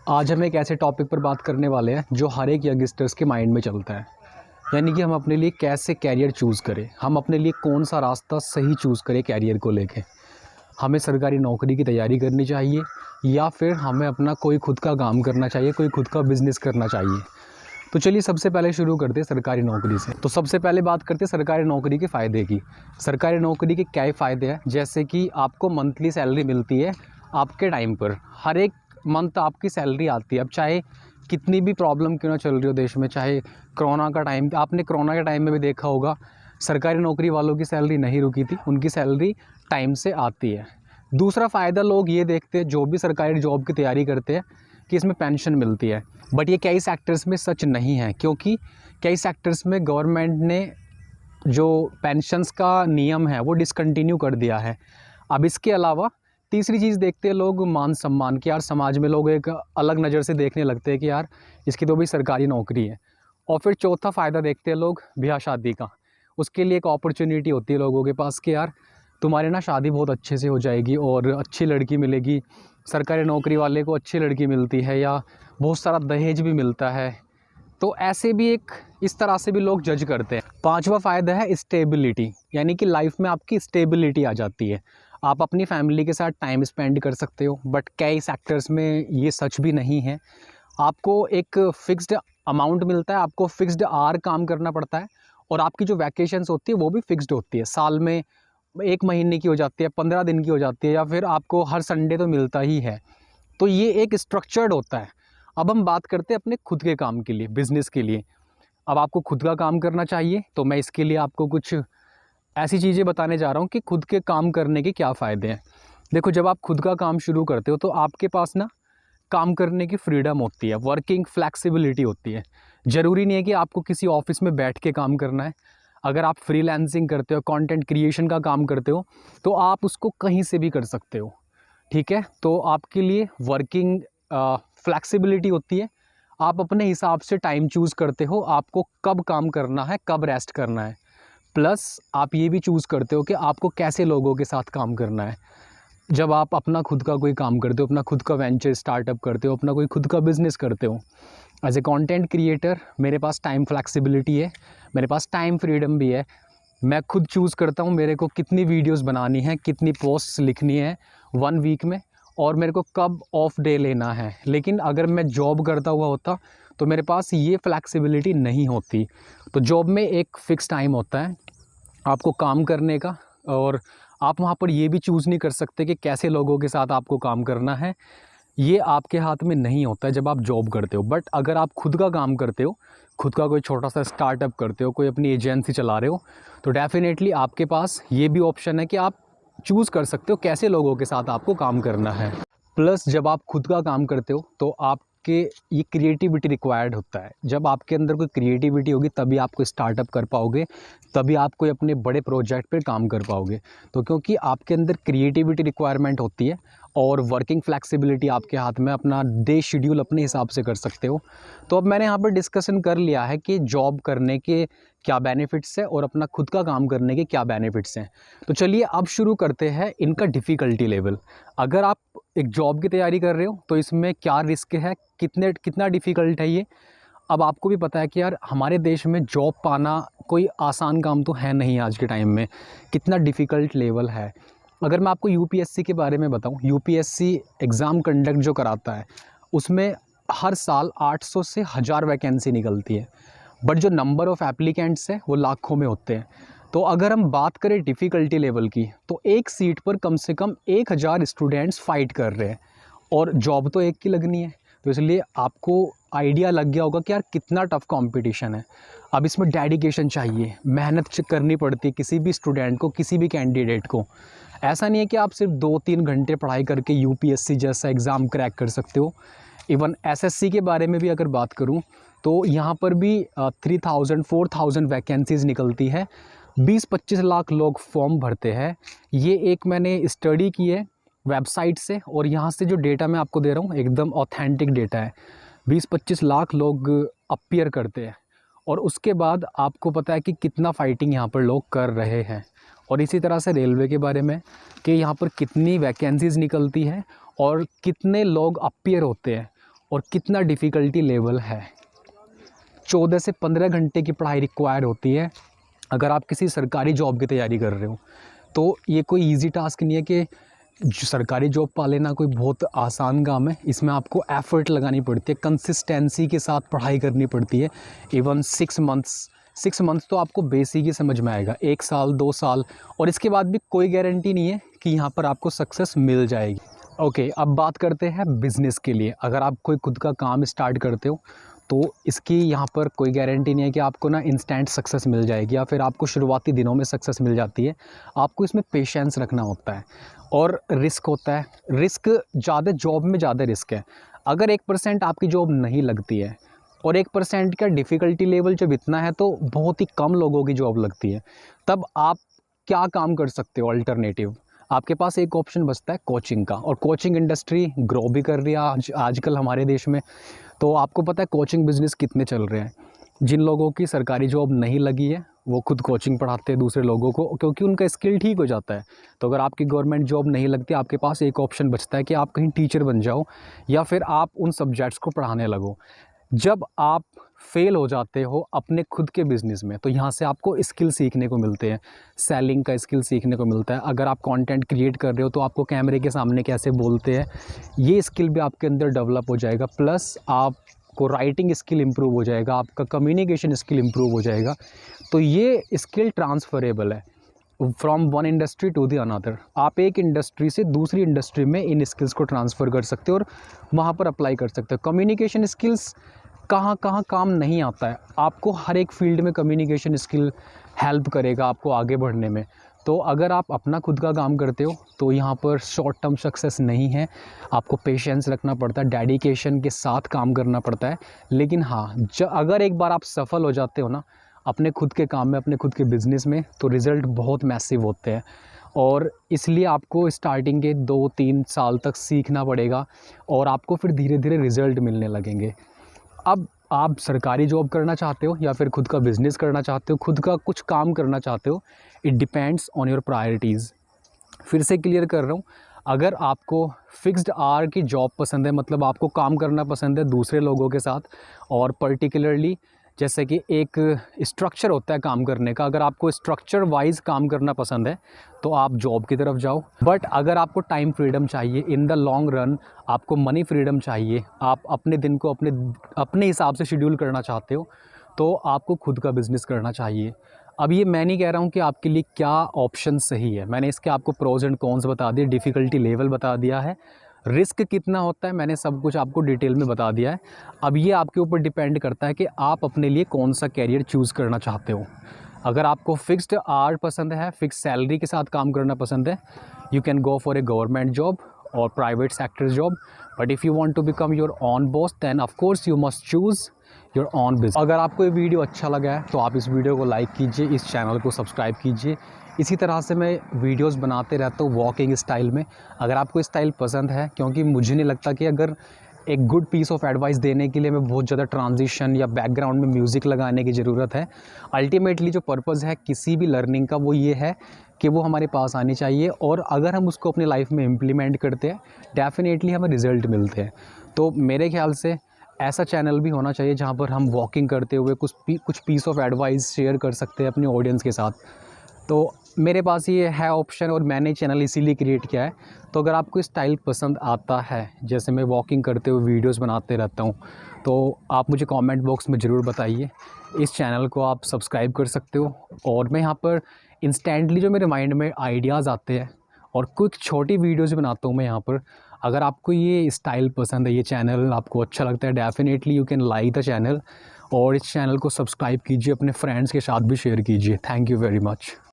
आज हम एक ऐसे टॉपिक पर बात करने वाले हैं जो हर एक यंगस्टर्स के माइंड में चलता है, यानी कि हम अपने लिए कैसे कैरियर चूज़ करें, हम अपने लिए कौन सा रास्ता सही चूज़ करें कैरियर को लेके। हमें सरकारी नौकरी की तैयारी करनी चाहिए या फिर हमें अपना कोई खुद का काम करना चाहिए, कोई खुद का बिज़नेस करना चाहिए। तो चलिए सबसे पहले शुरू करते हैं सरकारी नौकरी से। तो सबसे पहले बात करते हैं सरकारी नौकरी के फ़ायदे की। सरकारी नौकरी के क्या फ़ायदे हैं, जैसे कि आपको मंथली सैलरी मिलती है आपके टाइम पर। हर एक मंथ आपकी सैलरी आती है, अब चाहे कितनी भी प्रॉब्लम क्यों ना चल रही हो देश में, चाहे कोरोना का टाइम, आपने कोरोना के टाइम में भी देखा होगा सरकारी नौकरी वालों की सैलरी नहीं रुकी थी, उनकी सैलरी टाइम से आती है। दूसरा फ़ायदा लोग ये देखते हैं जो भी सरकारी जॉब की तैयारी करते हैं कि इसमें पेंशन मिलती है, बट ये कई सेक्टर्स में सच नहीं है, क्योंकि कई सेक्टर्स में गवर्नमेंट ने जो पेंशन्स का नियम है वो डिसकंटिन्यू कर दिया है। अब इसके अलावा तीसरी चीज़ देखते हैं लोग मान सम्मान की। यार समाज में लोग एक अलग नज़र से देखने लगते हैं कि यार इसकी तो भी सरकारी नौकरी है। और फिर चौथा फ़ायदा देखते हैं लोग ब्याह शादी का। उसके लिए एक अपॉर्चुनिटी होती है लोगों के पास कि यार तुम्हारे ना शादी बहुत अच्छे से हो जाएगी और अच्छी लड़की मिलेगी। सरकारी नौकरी वाले को अच्छी लड़की मिलती है या बहुत सारा दहेज भी मिलता है। तो ऐसे भी एक इस तरह से भी लोग जज करते हैं। पांचवा फ़ायदा है स्टेबिलिटी, यानी कि लाइफ में आपकी स्टेबिलिटी आ जाती है, आप अपनी फैमिली के साथ टाइम स्पेंड कर सकते हो। बट कई सेक्टर्स में ये सच भी नहीं है। आपको एक फ़िक्स्ड अमाउंट मिलता है, आपको फ़िक्स्ड आवर काम करना पड़ता है और आपकी जो वैकेशंस होती है वो भी फ़िक्स्ड होती है। साल में 1 महीने की हो जाती है, 15 दिन की हो जाती है, या फिर आपको हर संडे तो मिलता ही है। तो ये एक स्ट्रक्चर्ड होता है। अब हम बात करते हैं अपने खुद के काम के लिए, बिज़नेस के लिए। अब आपको खुद का काम करना चाहिए तो मैं इसके लिए आपको कुछ ऐसी चीज़ें बताने जा रहा हूँ कि खुद के काम करने के क्या फ़ायदे हैं। देखो, जब आप खुद का काम शुरू करते हो तो आपके पास ना काम करने की फ्रीडम होती है, वर्किंग फ्लेक्सिबिलिटी होती है। ज़रूरी नहीं है कि आपको किसी ऑफिस में बैठ के काम करना है। अगर आप फ्रीलांसिंग करते हो, कंटेंट क्रिएशन का काम करते हो, तो आप उसको कहीं से भी कर सकते हो। ठीक है, तो आपके लिए वर्किंग फ्लेक्सिबिलिटी होती है। आप अपने हिसाब से टाइम चूज़ करते हो, आपको कब काम करना है, कब रेस्ट करना है। प्लस आप ये भी चूज़ करते हो कि आपको कैसे लोगों के साथ काम करना है। जब आप अपना खुद का कोई काम करते हो, अपना खुद का वेंचर स्टार्टअप करते हो, अपना कोई खुद का बिज़नेस करते हो, एज ए कंटेंट क्रिएटर मेरे पास टाइम फ्लेक्सिबिलिटी है, मेरे पास टाइम फ्रीडम भी है। मैं खुद चूज़ करता हूँ मेरे को कितनी वीडियोस बनानी है, कितनी पोस्ट्स लिखनी है 1 वीक में, और मेरे को कब ऑफ डे लेना है। लेकिन अगर मैं जॉब करता हुआ होता तो मेरे पास ये फ्लेक्सिबिलिटी नहीं होती। तो जॉब में एक फ़िक्स टाइम होता है आपको काम करने का, और आप वहाँ पर ये भी चूज़ नहीं कर सकते कि कैसे लोगों के साथ आपको काम करना है। ये आपके हाथ में नहीं होता है जब आप जॉब करते हो। बट अगर आप खुद का काम करते हो, खुद का कोई छोटा सा स्टार्टअप करते हो, कोई अपनी एजेंसी चला रहे हो, तो डेफ़िनेटली आपके पास ये भी ऑप्शन है कि आप चूज़ कर सकते हो कैसे लोगों के साथ आपको काम करना है। प्लस जब आप खुद का काम करते हो तो आपके ये क्रिएटिविटी रिक्वायर्ड होता है। जब आपके अंदर कोई क्रिएटिविटी होगी तभी आप कोई स्टार्टअप कर पाओगे, तभी आप कोई अपने बड़े प्रोजेक्ट पर काम कर पाओगे। तो क्योंकि आपके अंदर क्रिएटिविटी रिक्वायरमेंट होती है और वर्किंग फ्लेक्सिबिलिटी आपके हाथ में, अपना डे शेड्यूल अपने हिसाब से कर सकते हो। तो अब मैंने यहाँ पर डिस्कशन कर लिया है कि जॉब करने के क्या बेनिफिट्स है और अपना खुद का काम करने के क्या बेनिफिट्स हैं। तो चलिए अब शुरू करते हैं इनका डिफ़िकल्टी लेवल। अगर आप एक जॉब की तैयारी कर रहे हो तो इसमें क्या रिस्क है, कितना डिफ़िकल्ट है ये। अब आपको भी पता है कि यार हमारे देश में जॉब पाना कोई आसान काम तो है नहीं आज के टाइम में, कितना डिफ़िकल्ट लेवल है। अगर मैं आपको यूपीएससी के बारे में बताऊं, यूपीएससी एग्ज़ाम कंडक्ट जो कराता है उसमें हर साल 800 से 1000 वैकेंसी निकलती है, बट जो नंबर ऑफ़ एप्लीकेंट्स है वो लाखों में होते हैं। तो अगर हम बात करें डिफ़िकल्टी लेवल की, तो एक सीट पर कम से कम 1000 स्टूडेंट्स फ़ाइट कर रहे हैं और जॉब तो एक की लगनी है। तो इसलिए आपको आइडिया लग गया होगा कि यार कितना टफ़ कंपटीशन है। अब इसमें डेडिकेशन चाहिए, मेहनत करनी पड़ती है किसी भी स्टूडेंट को, किसी भी कैंडिडेट को। ऐसा नहीं है कि आप सिर्फ 2-3 घंटे पढ़ाई करके यूपीएससी जैसा एग्ज़ाम क्रैक कर सकते हो। इवन एसएससी के बारे में भी अगर बात करूं तो यहाँ पर भी 3000-4000 वैकेंसीज़ निकलती है, 20-25 लाख लोग फॉर्म भरते हैं। ये एक मैंने स्टडी की है वेबसाइट से, और यहाँ से जो डेटा मैं आपको दे रहा हूँ एकदम ऑथेंटिक डेटा है। 20-25 लाख लोग अपीयर करते हैं, और उसके बाद आपको पता है कि कितना फ़ाइटिंग यहाँ पर लोग कर रहे हैं। और इसी तरह से रेलवे के बारे में कि यहाँ पर कितनी वैकेंसीज़ निकलती हैं और कितने लोग अपीयर होते हैं, और कितना डिफ़िकल्टी लेवल है। 14 से 15 घंटे की पढ़ाई रिक्वायर होती है अगर आप किसी सरकारी जॉब की तैयारी कर रहे हो। तो ये कोई इजी टास्क नहीं है कि सरकारी जॉब पा लेना कोई बहुत आसान काम है। इसमें आपको एफ़र्ट लगानी पड़ती है, कंसिस्टेंसी के साथ पढ़ाई करनी पड़ती है। इवन 6 मंथ्स तो आपको बेसिक ही समझ में आएगा, 1 साल 2 साल, और इसके बाद भी कोई गारंटी नहीं है कि यहाँ पर आपको सक्सेस मिल जाएगी। ओके, अब बात करते हैं बिज़नेस के लिए। अगर आप कोई खुद का काम स्टार्ट करते हो तो इसकी यहाँ पर कोई गारंटी नहीं है कि आपको ना इंस्टेंट सक्सेस मिल जाएगी या फिर आपको शुरुआती दिनों में सक्सेस मिल जाती है। आपको इसमें पेशेंस रखना होता है और रिस्क होता है। रिस्क ज़्यादा, जॉब में ज़्यादा रिस्क है। अगर 1% आपकी जॉब नहीं लगती है और 1% का डिफ़िकल्टी लेवल जब इतना है तो बहुत ही कम लोगों की जॉब लगती है। तब आप क्या काम कर सकते हो अल्टरनेटिव? आपके पास एक ऑप्शन बचता है कोचिंग का, और कोचिंग इंडस्ट्री ग्रो भी कर रही है आजकल हमारे देश में। तो आपको पता है कोचिंग बिज़नेस कितने चल रहे हैं। जिन लोगों की सरकारी जॉब नहीं लगी है वो खुद कोचिंग पढ़ाते हैं दूसरे लोगों को, क्योंकि उनका स्किल ठीक हो जाता है। तो अगर आपकी गवर्नमेंट जॉब नहीं लगती, आपके पास एक ऑप्शन बचता है कि आप कहीं टीचर बन जाओ या फिर आप उन सब्जेक्ट्स को पढ़ाने लगो। जब आप फेल हो जाते हो अपने खुद के बिज़नेस में तो यहाँ से आपको स्किल सीखने को मिलते हैं, सेलिंग का स्किल सीखने को मिलता है। अगर आप कंटेंट क्रिएट कर रहे हो तो आपको कैमरे के सामने कैसे बोलते हैं, ये स्किल भी आपके अंदर डेवलप हो जाएगा। प्लस आपको राइटिंग स्किल इम्प्रूव हो जाएगा, आपका कम्युनिकेशन स्किल इम्प्रूव हो जाएगा। तो ये स्किल ट्रांसफरेबल है from one industry to the another. आप एक इंडस्ट्री से दूसरी इंडस्ट्री में इन स्किल्स को ट्रांसफ़र कर सकते हो और वहाँ पर अप्लाई कर सकते हो। कम्युनिकेशन स्किल्स कहाँ काम नहीं आता है, आपको हर एक फील्ड में कम्युनिकेशन स्किल हेल्प करेगा आपको आगे बढ़ने में। तो अगर आप अपना खुद का काम करते हो तो यहाँ पर शॉर्ट टर्म सक्सेस नहीं है, आपको पेशेंस रखना पड़ता है, डेडिकेशन के साथ काम करना पड़ता है। लेकिन हाँ, अगर एक बार आप सफल हो जाते हो ना अपने खुद के काम में, अपने खुद के बिज़नेस में, तो रिज़ल्ट बहुत मैसिव होते हैं। और इसलिए आपको स्टार्टिंग के 2-3 साल तक सीखना पड़ेगा और आपको फिर धीरे धीरे रिज़ल्ट मिलने लगेंगे। अब आप सरकारी जॉब करना चाहते हो या फिर खुद का बिज़नेस करना चाहते हो, खुद का कुछ काम करना चाहते हो, it depends on your priorities. फिर से क्लियर कर रहा हूँ, अगर आपको फिक्स्ड आवर की जॉब पसंद है, मतलब आपको काम करना पसंद है दूसरे लोगों के साथ, और पर्टिकुलरली जैसे कि एक स्ट्रक्चर होता है काम करने का, अगर आपको स्ट्रक्चर वाइज काम करना पसंद है तो आप जॉब की तरफ जाओ। बट अगर आपको टाइम फ्रीडम चाहिए इन द लॉन्ग रन, आपको मनी फ्रीडम चाहिए, आप अपने दिन को अपने हिसाब से शेड्यूल करना चाहते हो, तो आपको खुद का बिज़नेस करना चाहिए। अब ये मैं नहीं कह रहा हूँ कि आपके लिए क्या ऑप्शन सही है, मैंने इसके आपको प्रोज एंड कॉन्स बता दिए, डिफ़िकल्टी लेवल बता दिया है, रिस्क कितना होता है मैंने सब कुछ आपको डिटेल में बता दिया है। अब ये आपके ऊपर डिपेंड करता है कि आप अपने लिए कौन सा कैरियर चूज़ करना चाहते हो। अगर आपको फिक्स्ड आवर पसंद है, फिक्स सैलरी के साथ काम करना पसंद है, you can go for a government job और private sector job. But if you want to become your own boss then of course you must choose your own business. अगर आपको ये वीडियो अच्छा लगा है तो आप इस वीडियो को लाइक कीजिए, इस चैनल को सब्सक्राइब कीजिए। इसी तरह से मैं वीडियोस बनाते रहता हूँ वॉकिंग स्टाइल में। अगर आपको स्टाइल पसंद है, क्योंकि मुझे नहीं लगता कि अगर एक गुड पीस ऑफ एडवाइस देने के लिए मैं बहुत ज़्यादा ट्रांजिशन या बैकग्राउंड में म्यूज़िक लगाने की ज़रूरत है। अल्टीमेटली जो पर्पज़ है किसी भी लर्निंग का वो ये है कि वो हमारे पास आनी चाहिए, और अगर हम उसको अपनी लाइफ में इम्प्लीमेंट करते हैं डेफिनेटली हमें रिज़ल्ट मिलते हैं। तो मेरे ख्याल से ऐसा चैनल भी होना चाहिए जहाँ पर हम वॉकिंग करते हुए कुछ पीस ऑफ एडवाइस शेयर कर सकते हैं अपनी ऑडियंस के साथ। तो मेरे पास ये है ऑप्शन और मैंने चैनल इसीलिए क्रिएट किया है। तो अगर आपको स्टाइल पसंद आता है, जैसे मैं वॉकिंग करते हुए वीडियोस बनाते रहता हूँ, तो आप मुझे कमेंट बॉक्स में ज़रूर बताइए। इस चैनल को आप सब्सक्राइब कर सकते हो, और मैं यहाँ पर इंस्टेंटली जो मेरे माइंड में आइडियाज़ आते हैं और कुछ छोटी वीडियोज़ बनाता हूँ मैं यहाँ पर। अगर आपको ये स्टाइल पसंद है, ये चैनल आपको अच्छा लगता है, definitely you can like the channel, और इस चैनल को सब्सक्राइब कीजिए, अपने फ्रेंड्स के साथ भी शेयर कीजिए। Thank you very much.